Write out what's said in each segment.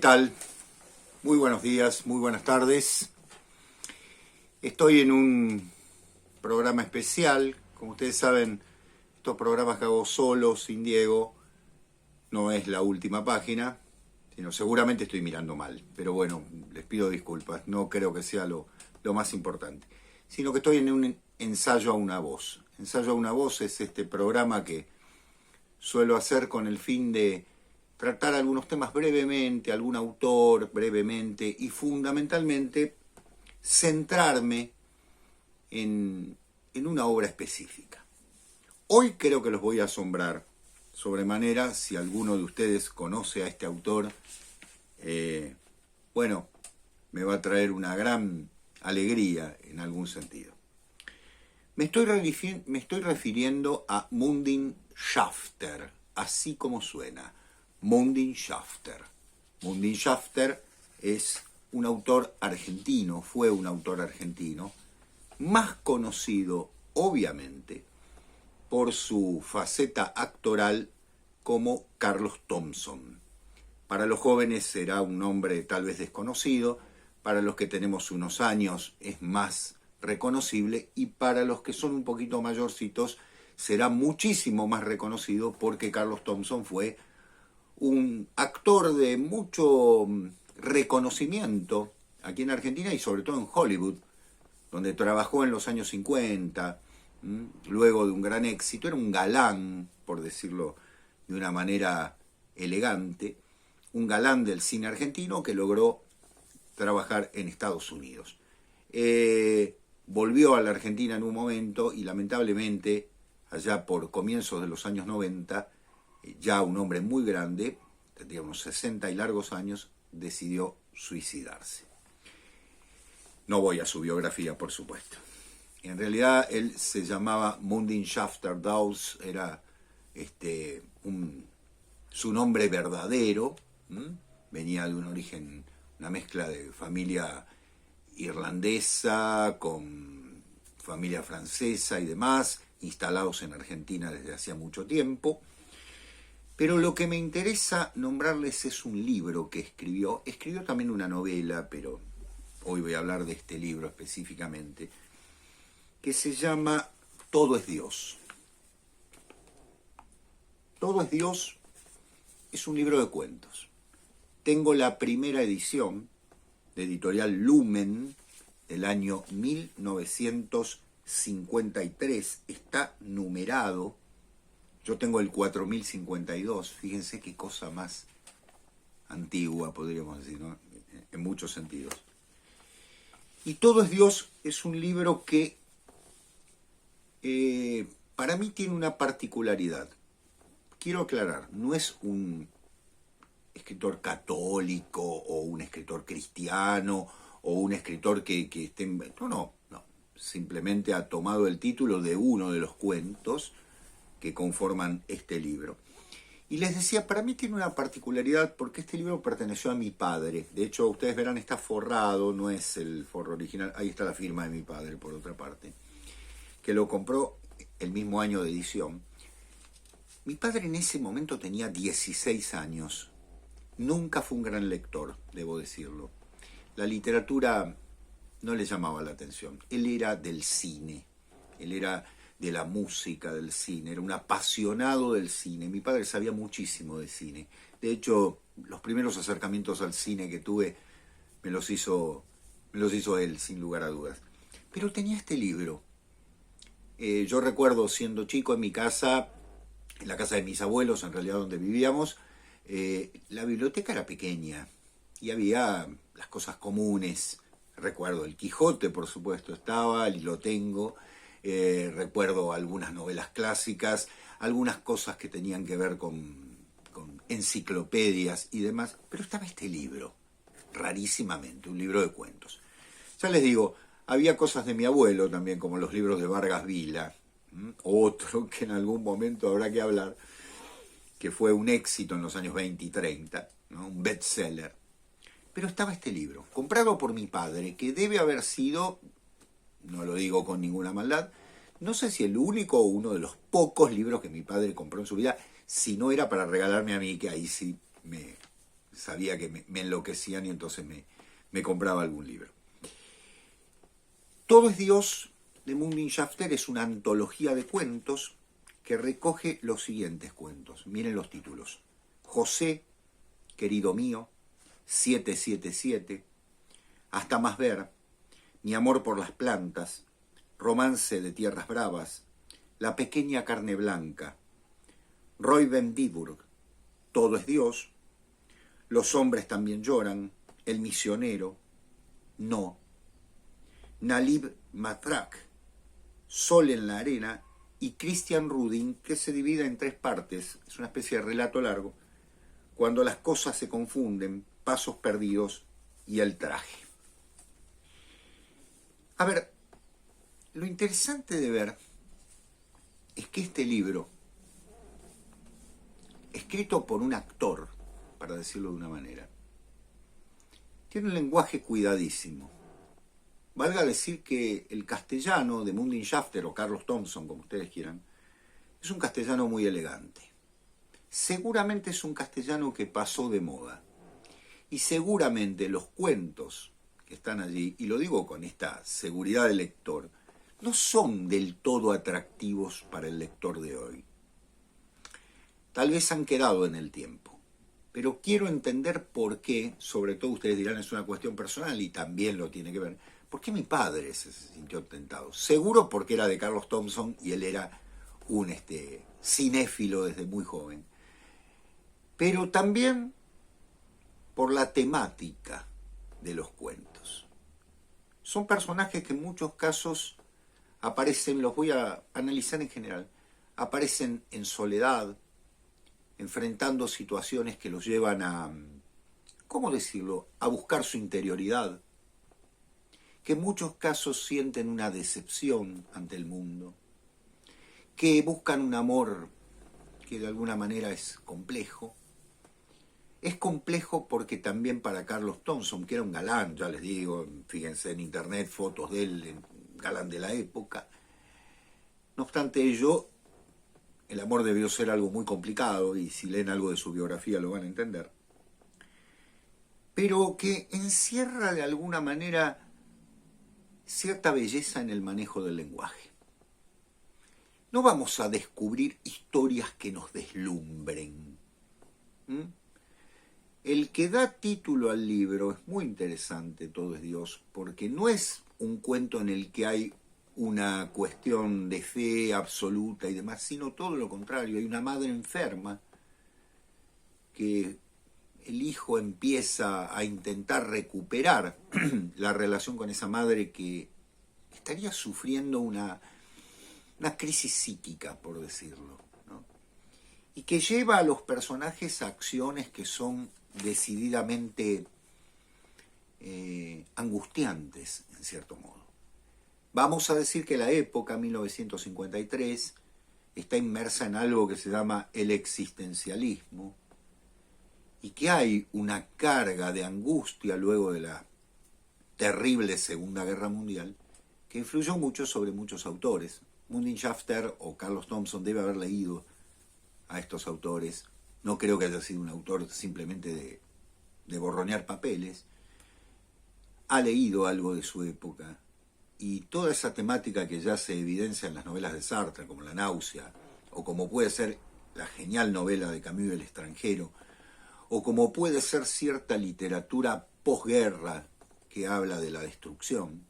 tal? Muy buenos días, muy buenas tardes. Estoy en un programa especial. Como ustedes saben, estos programas que hago solo, sin Diego, no es la última página, sino seguramente estoy mirando mal. Pero bueno, les pido disculpas, no creo que sea lo más importante. Sino que estoy en un ensayo a una voz. Ensayo a una voz es este programa que suelo hacer con el fin de tratar algunos temas brevemente, algún autor brevemente y fundamentalmente centrarme en una obra específica. Hoy creo que los voy a asombrar sobremanera. Si alguno de ustedes conoce a este autor, bueno, me va a traer una gran alegría en algún sentido. Me estoy refiriendo a Munding Schafter, así como suena, Munding Schafter. Munding Schafter es un autor argentino, fue un autor argentino, más conocido, obviamente, por su faceta actoral como Carlos Thompson. Para los jóvenes será un nombre tal vez desconocido, para los que tenemos unos años es más reconocible y para los que son un poquito mayorcitos será muchísimo más reconocido porque Carlos Thompson fue un actor de mucho reconocimiento aquí en Argentina y sobre todo en Hollywood, donde trabajó en los años 50, luego de un gran éxito. Era un galán, por decirlo de una manera elegante, un galán del cine argentino que logró trabajar en Estados Unidos. Volvió a la Argentina en un momento y lamentablemente, allá por comienzos de los años 90, ya un hombre muy grande, tendría unos 60 y largos años, decidió suicidarse. No voy a su biografía, por supuesto. En realidad él se llamaba Munding Schafter Dawes, era su nombre verdadero, venía de un origen, una mezcla de familia irlandesa con familia francesa y demás, instalados en Argentina desde hacía mucho tiempo. Pero lo que me interesa nombrarles es un libro que escribió también una novela, pero hoy voy a hablar de este libro específicamente, que se llama Todo es Dios. Todo es Dios es un libro de cuentos. Tengo la primera edición de Editorial Lumen del año 1953. Está numerado. Yo tengo el 4052. Fíjense qué cosa más antigua, podríamos decir, ¿no? En muchos sentidos. Y Todo es Dios es un libro que para mí tiene una particularidad. Quiero aclarar, no es un escritor católico o un escritor cristiano o un escritor que esté... No. Simplemente ha tomado el título de uno de los cuentos que conforman este libro. Y les decía, para mí tiene una particularidad porque este libro perteneció a mi padre. De hecho, ustedes verán, está forrado, no es el forro original. Ahí está la firma de mi padre, por otra parte, que lo compró el mismo año de edición. Mi padre en ese momento tenía 16 años. Nunca fue un gran lector, debo decirlo. La literatura no le llamaba la atención. Él era del cine, él era de la música del cine, era un apasionado del cine. Mi padre sabía muchísimo de cine. De hecho, los primeros acercamientos al cine que tuve me los hizo él, sin lugar a dudas. Pero tenía este libro. Yo recuerdo siendo chico en mi casa, en la casa de mis abuelos, en realidad donde vivíamos, la biblioteca era pequeña y había las cosas comunes. Recuerdo el Quijote, por supuesto, estaba, y lo tengo. Recuerdo algunas novelas clásicas, algunas cosas que tenían que ver con enciclopedias y demás, pero estaba este libro, rarísimamente, un libro de cuentos. Ya les digo, había cosas de mi abuelo también, como los libros de Vargas Vila, otro que en algún momento habrá que hablar, que fue un éxito en los años 20 y 30, ¿no? Un bestseller. Pero estaba este libro, comprado por mi padre, que debe haber sido, no lo digo con ninguna maldad, no sé si el único o uno de los pocos libros que mi padre compró en su vida, si no era para regalarme a mí, que ahí sí sabía que me enloquecían y entonces me compraba algún libro. Todo es Dios, de Mundin Schafter, es una antología de cuentos que recoge los siguientes cuentos. Miren los títulos: José, querido mío, 777, Hasta más ver, Mi amor por las plantas, Romance de tierras bravas, La pequeña carne blanca, Roy Ben Viburg, Todo es Dios, Los hombres también lloran, El misionero, No, Nalib Matrak, Sol en la arena, y Christian Rudin, que se divide en 3 partes, es una especie de relato largo, Cuando las cosas se confunden, Pasos perdidos y El traje. A ver, lo interesante de ver es que este libro, escrito por un actor, para decirlo de una manera, tiene un lenguaje cuidadísimo. Valga decir que el castellano de Mundin Schafter o Carlos Thompson, como ustedes quieran, es un castellano muy elegante. Seguramente es un castellano que pasó de moda. Y seguramente los cuentos que están allí, y lo digo con esta seguridad del lector, no son del todo atractivos para el lector de hoy. Tal vez han quedado en el tiempo. Pero quiero entender por qué, sobre todo ustedes dirán es una cuestión personal y también lo tiene que ver, ¿por qué mi padre se sintió tentado? Seguro porque era de Carlos Thompson y él era un cinéfilo desde muy joven. Pero también por la temática de los cuentos. Son personajes que en muchos casos aparecen, los voy a analizar en general, aparecen en soledad, enfrentando situaciones que los llevan a, ¿cómo decirlo?, a buscar su interioridad, que en muchos casos sienten una decepción ante el mundo, que buscan un amor que de alguna manera es complejo. Es complejo porque también para Carlos Thompson, que era un galán, ya les digo, fíjense en internet fotos de él, galán de la época, no obstante ello, el amor debió ser algo muy complicado, y si leen algo de su biografía lo van a entender, pero que encierra de alguna manera cierta belleza en el manejo del lenguaje. No vamos a descubrir historias que nos deslumbren. El que da título al libro es muy interesante, Todo es Dios, porque no es un cuento en el que hay una cuestión de fe absoluta y demás, sino todo lo contrario. Hay una madre enferma que el hijo empieza a intentar recuperar la relación con esa madre que estaría sufriendo una crisis psíquica, por decirlo, ¿no? Y que lleva a los personajes a acciones que son decididamente angustiantes, en cierto modo. Vamos a decir que la época, 1953, está inmersa en algo que se llama el existencialismo, y que hay una carga de angustia luego de la terrible Segunda Guerra Mundial que influyó mucho sobre muchos autores. Mundin Schafter o Carlos Thompson debe haber leído a estos autores. No creo que haya sido un autor simplemente de borronear papeles. Ha leído algo de su época, y toda esa temática que ya se evidencia en las novelas de Sartre, como La náusea, o como puede ser la genial novela de Camus, El extranjero, o como puede ser cierta literatura posguerra que habla de la destrucción.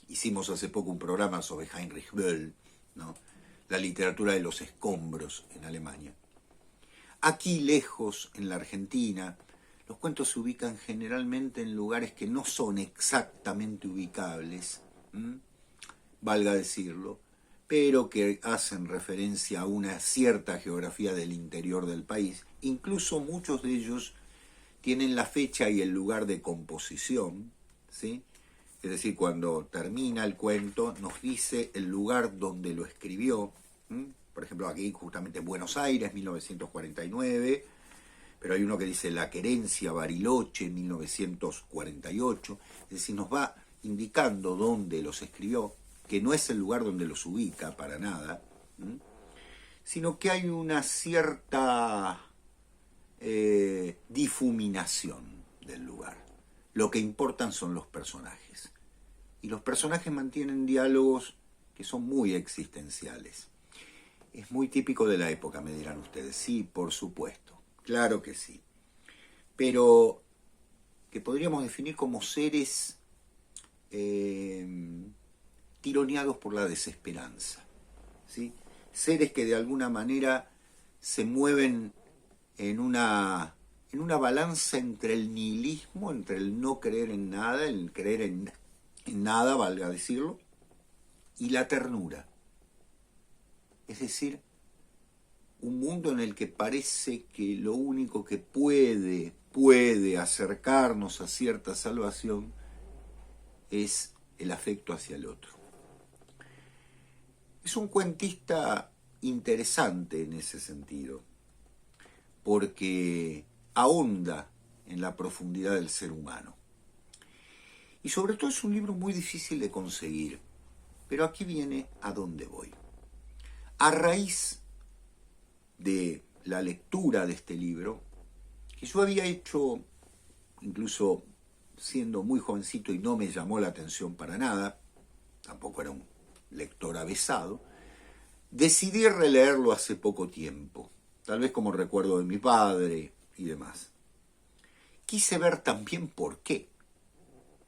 Hicimos hace poco un programa sobre Heinrich Böll, ¿no?, la literatura de los escombros en Alemania. Aquí lejos, en la Argentina, los cuentos se ubican generalmente en lugares que no son exactamente ubicables, valga decirlo, pero que hacen referencia a una cierta geografía del interior del país. Incluso muchos de ellos tienen la fecha y el lugar de composición, ¿sí? Es decir, cuando termina el cuento nos dice el lugar donde lo escribió. Por ejemplo, aquí justamente Buenos Aires, 1949, pero hay uno que dice La Querencia, Bariloche, 1948. Es decir, nos va indicando dónde los escribió, que no es el lugar donde los ubica para nada, sino que hay una cierta difuminación del lugar. Lo que importan son los personajes. Y los personajes mantienen diálogos que son muy existenciales. Es muy típico de la época, me dirán ustedes. Sí, por supuesto. Claro que sí. Pero que podríamos definir como seres tironeados por la desesperanza, ¿sí? Seres que de alguna manera se mueven en una balanza entre el nihilismo, entre el no creer en nada, el creer en nada, valga decirlo, y la ternura. Es decir, un mundo en el que parece que lo único que puede acercarnos a cierta salvación es el afecto hacia el otro. Es un cuentista interesante en ese sentido, porque ahonda en la profundidad del ser humano. Y sobre todo es un libro muy difícil de conseguir, pero aquí viene a dónde voy. A raíz de la lectura de este libro, que yo había hecho incluso siendo muy jovencito y no me llamó la atención para nada, tampoco era un lector avesado, decidí releerlo hace poco tiempo, tal vez como recuerdo de mi padre y demás. Quise ver también por qué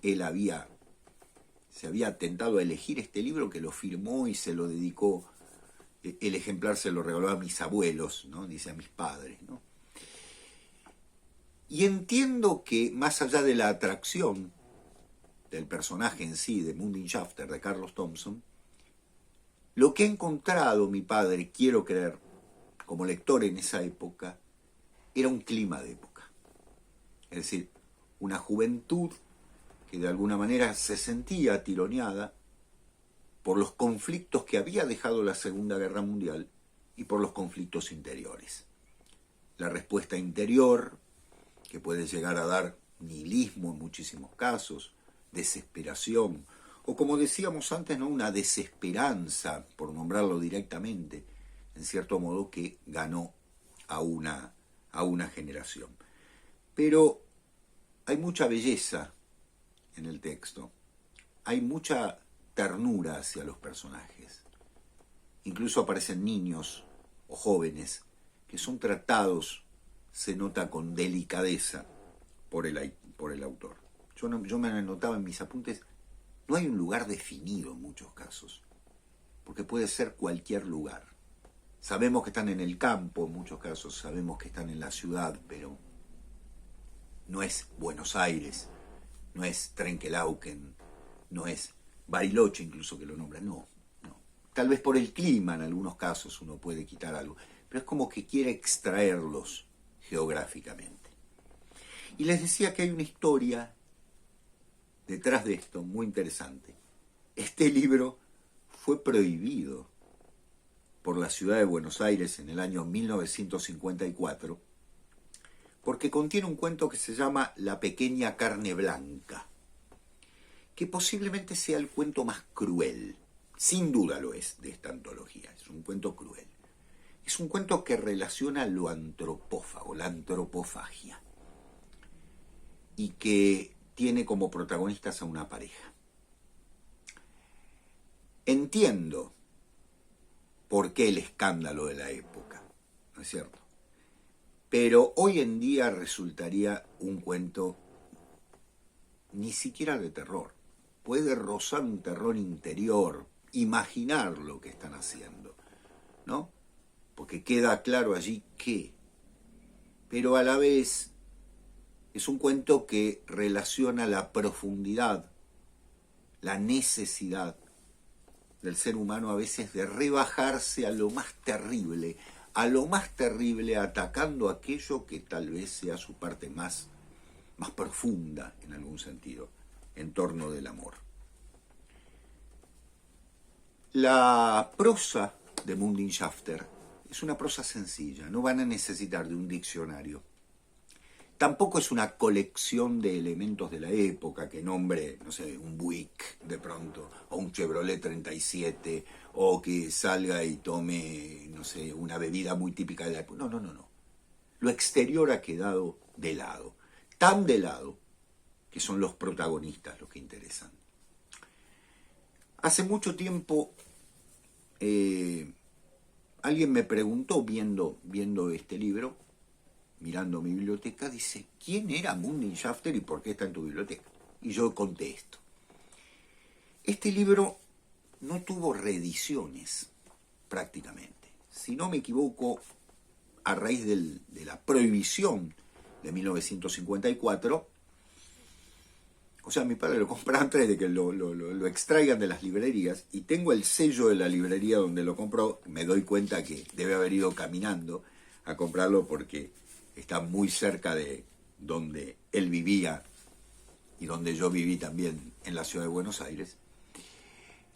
él se había tentado a elegir este libro, que lo firmó y se lo dedicó. El ejemplar se lo regaló a mis abuelos, ¿no? Dice a mis padres, ¿no? Y entiendo que más allá de la atracción del personaje en sí, de Mundine Shafter, de Carlos Thompson, lo que ha encontrado mi padre, quiero creer, como lector en esa época, era un clima de época. Es decir, una juventud que de alguna manera se sentía tironeada por los conflictos que había dejado la Segunda Guerra Mundial y por los conflictos interiores. La respuesta interior, que puede llegar a dar nihilismo en muchísimos casos, desesperación, o como decíamos antes, ¿no? Una desesperanza, por nombrarlo directamente, en cierto modo que ganó a una generación. Pero hay mucha belleza en el texto, hay mucha ternura hacia los personajes. Incluso aparecen niños o jóvenes que son tratados, se nota, con delicadeza por el autor. Yo me anotaba en mis apuntes, no hay un lugar definido en muchos casos, porque puede ser cualquier lugar. Sabemos que están en el campo en muchos casos, sabemos que están en la ciudad, pero no es Buenos Aires, no es Trenquelauquen, no es Bariloche incluso que lo nombra, no. Tal vez por el clima en algunos casos uno puede quitar algo, pero es como que quiere extraerlos geográficamente. Y les decía que hay una historia detrás de esto muy interesante. Este libro fue prohibido por la ciudad de Buenos Aires en el año 1954 porque contiene un cuento que se llama La pequeña carne blanca, que posiblemente sea el cuento más cruel, sin duda lo es, de esta antología. Es un cuento cruel. Es un cuento que relaciona lo antropófago, la antropofagia, y que tiene como protagonistas a una pareja. Entiendo por qué el escándalo de la época, ¿no es cierto? Pero hoy en día resultaría un cuento ni siquiera de terror. Puede rozar un terror interior, imaginar lo que están haciendo, ¿no? Porque queda claro allí qué. Pero a la vez es un cuento que relaciona la profundidad, la necesidad del ser humano a veces de rebajarse a lo más terrible, atacando aquello que tal vez sea su parte más profunda en algún sentido, en torno del amor. La prosa de Mundine Shafter es una prosa sencilla, no van a necesitar de un diccionario. Tampoco es una colección de elementos de la época que nombre, no sé, un Buick de pronto, o un Chevrolet 37, o que salga y tome, no sé, una bebida muy típica de la época. No. Lo exterior ha quedado de lado, tan de lado que son los protagonistas los que interesan. Hace mucho tiempo alguien me preguntó viendo este libro, mirando mi biblioteca, dice, ¿quién era Munding Shafter y por qué está en tu biblioteca? Y yo contesto. Este libro no tuvo reediciones, prácticamente. Si no me equivoco, a raíz de la prohibición de 1954, o sea, mi padre lo compró antes de que lo extraigan de las librerías, y tengo el sello de la librería donde lo compró. Me doy cuenta que debe haber ido caminando a comprarlo porque está muy cerca de donde él vivía y donde yo viví también en la ciudad de Buenos Aires.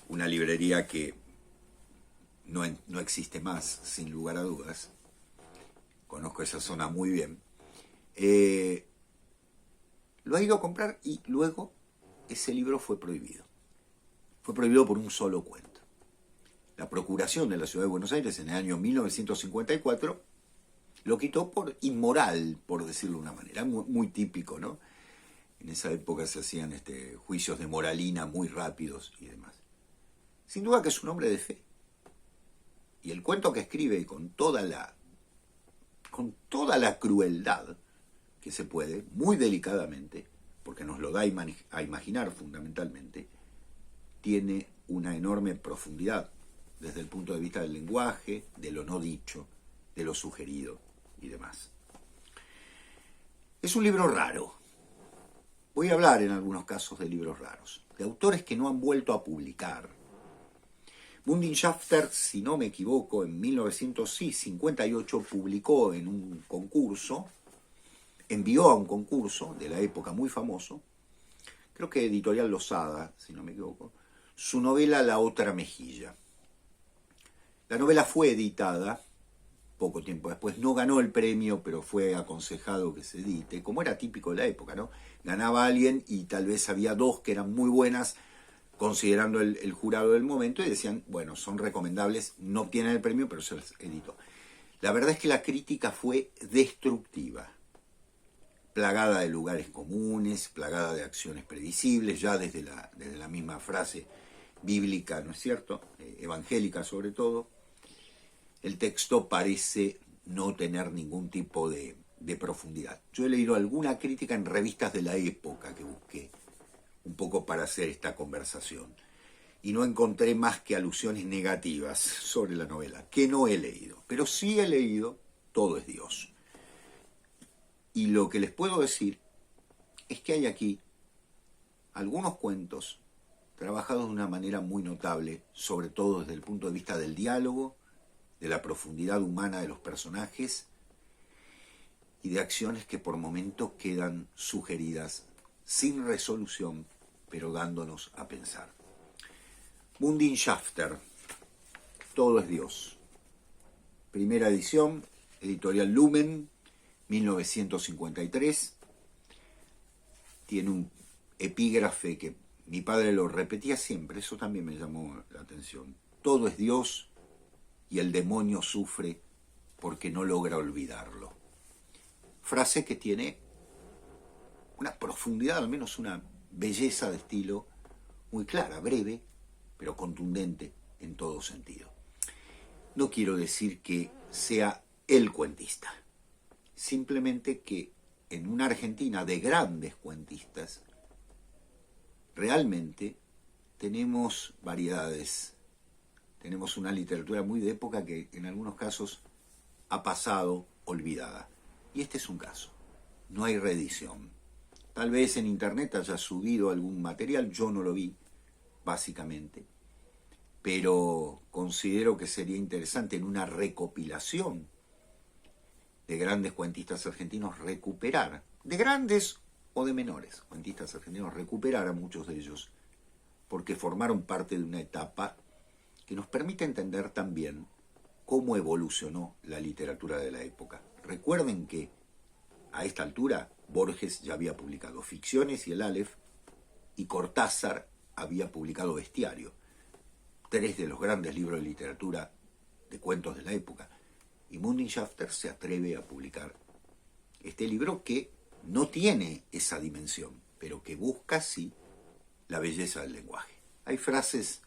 Una librería que no existe más, sin lugar a dudas. Conozco esa zona muy bien. Lo ha ido a comprar y luego ese libro fue prohibido. Fue prohibido por un solo cuento. La Procuración de la Ciudad de Buenos Aires en el año 1954 lo quitó por inmoral, por decirlo de una manera, muy típico, ¿no? En esa época se hacían juicios de moralina muy rápidos y demás. Sin duda que es un hombre de fe. Y el cuento que escribe con toda la crueldad que se puede, muy delicadamente, porque nos lo da a imaginar fundamentalmente, tiene una enorme profundidad desde el punto de vista del lenguaje, de lo no dicho, de lo sugerido y demás. Es un libro raro. Voy a hablar en algunos casos de libros raros, de autores que no han vuelto a publicar. Munding Shafter, si no me equivoco, en 1958 publicó en un concurso, envió a un concurso de la época muy famoso, creo que Editorial Losada, si no me equivoco, su novela La otra mejilla. La novela fue editada poco tiempo después, no ganó el premio, pero fue aconsejado que se edite, como era típico de la época, ¿no? Ganaba alguien y tal vez había dos que eran muy buenas, considerando el jurado del momento, y decían, bueno, son recomendables, no obtienen el premio, pero se las editó. La verdad es que la crítica fue destructiva, plagada de lugares comunes, plagada de acciones previsibles, ya desde la misma frase bíblica, ¿no es cierto?, evangélica sobre todo. El texto parece no tener ningún tipo de profundidad. Yo he leído alguna crítica en revistas de la época que busqué, un poco para hacer esta conversación, y no encontré más que alusiones negativas sobre la novela, que no he leído, pero sí he leído Todo es Dios. Y lo que les puedo decir es que hay aquí algunos cuentos trabajados de una manera muy notable, sobre todo desde el punto de vista del diálogo, de la profundidad humana de los personajes y de acciones que por momentos quedan sugeridas sin resolución, pero dándonos a pensar. Munding Shafter, Todo es Dios. Primera edición, Editorial Lumen, 1953. Tiene un epígrafe que mi padre lo repetía siempre, eso también me llamó la atención. Todo es Dios y el demonio sufre porque no logra olvidarlo. Frase que tiene una profundidad, al menos una belleza de estilo muy clara, breve, pero contundente en todo sentido. No quiero decir que sea el cuentista, simplemente que en una Argentina de grandes cuentistas, realmente tenemos variedades, tenemos una literatura muy de época que en algunos casos ha pasado olvidada. Y este es un caso, no hay reedición. Tal vez en internet haya subido algún material, yo no lo vi, básicamente, pero considero que sería interesante en una recopilación de grandes cuentistas argentinos recuperar, de grandes o de menores cuentistas argentinos, recuperar a muchos de ellos, porque formaron parte de una etapa que nos permite entender también cómo evolucionó la literatura de la época. Recuerden que a esta altura Borges ya había publicado Ficciones y el Aleph, y Cortázar había publicado Bestiario, tres de los grandes libros de literatura de cuentos de la época. Y Munding Shafter se atreve a publicar este libro que no tiene esa dimensión, pero que busca sí la belleza del lenguaje. Hay frases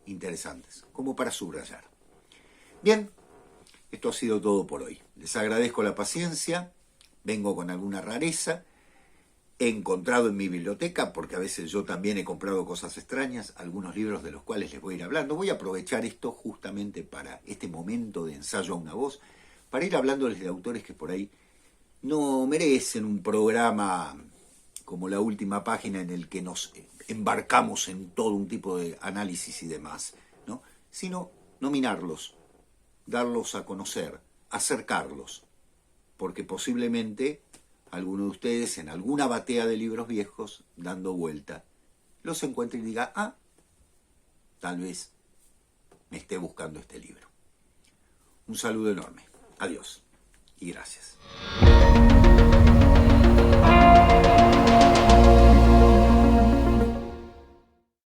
interesantes, como para subrayar. Bien, esto ha sido todo por hoy. Les agradezco la paciencia, vengo con alguna rareza, he encontrado en mi biblioteca, porque a veces yo también he comprado cosas extrañas, algunos libros de los cuales les voy a ir hablando. Voy a aprovechar esto justamente para este momento de ensayo a una voz, para ir hablándoles de autores que por ahí no merecen un programa como La Última Página en el que nos embarcamos en todo un tipo de análisis y demás, ¿no? Sino nominarlos, darlos a conocer, acercarlos, porque posiblemente alguno de ustedes en alguna batea de libros viejos, dando vuelta, los encuentre y diga, ah, tal vez me esté buscando este libro. Un saludo enorme. Adiós y gracias.